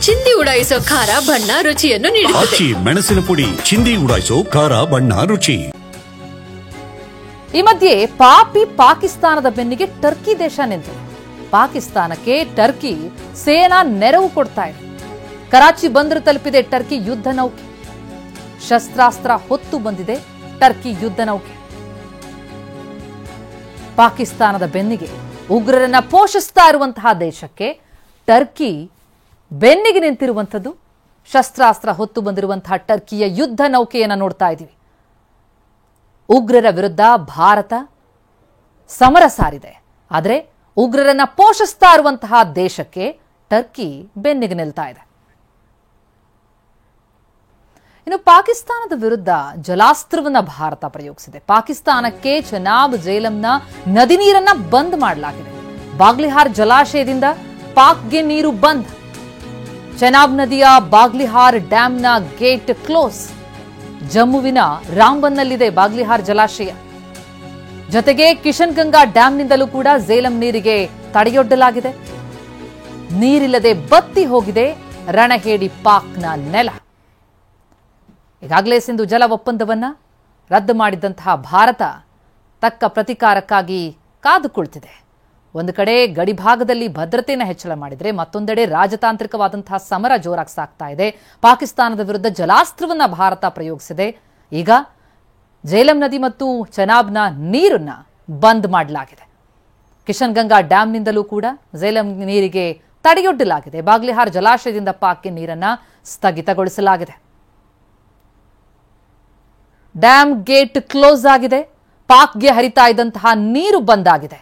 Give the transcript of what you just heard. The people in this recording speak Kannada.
ಚಿಂದಿ ಉಡಾಯಿಸೋ ಖಾರ ಬಣ್ಣ ರುಚಿಯನ್ನು ನೀಡುತ್ತದೆ. ಮೆಣಸಿನ ಪುಡಿ ಚಿಂದಿ ಉಡಾಯಿಸೋ ಖಾರ ಬಣ್ಣ ರುಚಿ. ಈ ಮಧ್ಯೆ ಪಾಕಿಸ್ತಾನದ ಬೆನ್ನಿಗೆ ಟರ್ಕಿ ದೇಶ ನಿಂತಿದೆ. ಪಾಕಿಸ್ತಾನಕ್ಕೆ ಟರ್ಕಿ ಸೇನಾ ನೆರವು ಕೊಡ್ತಾ ಇದೆ. ಕರಾಚಿ ಬಂದರು ತಲುಪಿದೆ ಟರ್ಕಿ ಯುದ್ಧ ನೌಕೆ. ಶಸ್ತ್ರಾಸ್ತ್ರ ಹೊತ್ತು ಬಂದಿದೆ ಟರ್ಕಿ ಯುದ್ಧ ನೌಕೆ. ಪಾಕಿಸ್ತಾನದ ಬೆನ್ನಿಗೆ ಉಗ್ರರನ್ನ ಪೋಷಿಸ್ತಾ ಇರುವಂತಹ ದೇಶಕ್ಕೆ ಟರ್ಕಿ ಬೆನ್ನಿಗೆ ನಿಂತಿರುವಂಥದ್ದು. ಶಸ್ತ್ರಾಸ್ತ್ರ ಹೊತ್ತು ಬಂದಿರುವಂತಹ ಟರ್ಕಿಯ ಯುದ್ಧ ನೌಕೆಯನ್ನು ನೋಡ್ತಾ ಇದ್ದೀವಿ. ಉಗ್ರರ ವಿರುದ್ಧ ಭಾರತ ಸಮರ ಸಾರಿದೆ. ಆದರೆ ಉಗ್ರರನ್ನ ಪೋಷಿಸ್ತಾ ಇರುವಂತಹ ದೇಶಕ್ಕೆ ಟರ್ಕಿ ಬೆನ್ನಿಗೆ ನಿಲ್ತಾ ಇದೆ. ಇನ್ನು ಪಾಕಿಸ್ತಾನದ ವಿರುದ್ಧ ಜಲಾಸ್ತ್ರವನ್ನ ಭಾರತ ಪ್ರಯೋಗಿಸಿದೆ. ಪಾಕಿಸ್ತಾನಕ್ಕೆ ಚೆನಾಬ್ ಜೇಲಂನ ನದಿ ನೀರನ್ನ ಬಂದ್ ಮಾಡಲಾಗಿದೆ. ಬಾಗ್ಲಿಹಾರ್ ಜಲಾಶಯದಿಂದ ಪಾಕ್ಗೆ ನೀರು ಬಂದ್. ಚೆನಾಬ್ ನದಿಯ ಬಾಗ್ಲಿಹಾರ್ ಡ್ಯಾಂನ ಗೇಟ್ ಕ್ಲೋಸ್. ಜಮ್ಮುವಿನ ರಾಂಬನ್ನಲ್ಲಿದೆ ಬಾಗ್ಲಿಹಾರ್ ಜಲಾಶಯ. ಜೊತೆಗೆ ಕಿಶನ್ ಗಂಗಾ ಡ್ಯಾಂನಿಂದಲೂ ಕೂಡ ಝೇಲಂ ನೀರಿಗೆ ತಡೆಯೊಡ್ಡಲಾಗಿದೆ. ನೀರಿಲ್ಲದೆ ಬತ್ತಿ ಹೋಗಿದೆ ರಣಹೇಡಿ ಪಾಕ್ನ ನೆಲ. ಈಗಾಗಲೇ ಸಿಂಧು ಜಲ ಒಪ್ಪಂದವನ್ನ ರದ್ದು ಮಾಡಿದಂತಹ ಭಾರತ ತಕ್ಕ ಪ್ರತಿಕಾರಕ್ಕಾಗಿ ಕಾದು ಕುಳಿತಿದೆ. ಒಂದು ಕಡೆ ಗಡಿಭಾಗದಲ್ಲಿ ಭದ್ರತೆಯನ್ನು ಹೆಚ್ಚಳ ಮಾಡಿದರೆ ಮತ್ತೊಂದೆಡೆ ರಾಜತಾಂತ್ರಿಕವಾದಂತಹ ಸಮರ ಜೋರಾಗಿ ಸಾಗ್ತಾ ಇದೆ. ಪಾಕಿಸ್ತಾನದ ವಿರುದ್ಧ ಜಲಾಸ್ತ್ರವನ್ನ ಭಾರತ ಪ್ರಯೋಗಿಸಿದೆ. ಈಗ ಝೇಲಂ ನದಿ ಮತ್ತು ಚೆನಾಬ್ನ ನೀರನ್ನ ಬಂದ್ ಮಾಡಲಾಗಿದೆ. ಕಿಶನ್ ಗಂಗಾ ಡ್ಯಾಂನಿಂದಲೂ ಕೂಡ ಝೇಲಂ ನೀರಿಗೆ ತಡೆಯೊಡ್ಡಲಾಗಿದೆ. ಬಾಗ್ಲಿಹಾರ್ ಜಲಾಶಯದಿಂದ ಪಾಕ್ಗೆ ನೀರನ್ನ ಸ್ಥಗಿತಗೊಳಿಸಲಾಗಿದೆ. ಡ್ಯಾಮ್ ಗೇಟ್ ಕ್ಲೋಸ್ ಆಗಿದೆ. ಪಾಕ್ಗೆ ಹರಿತಾ ಇದ್ದಂತಹ ನೀರು ಬಂದಾಗಿದೆ.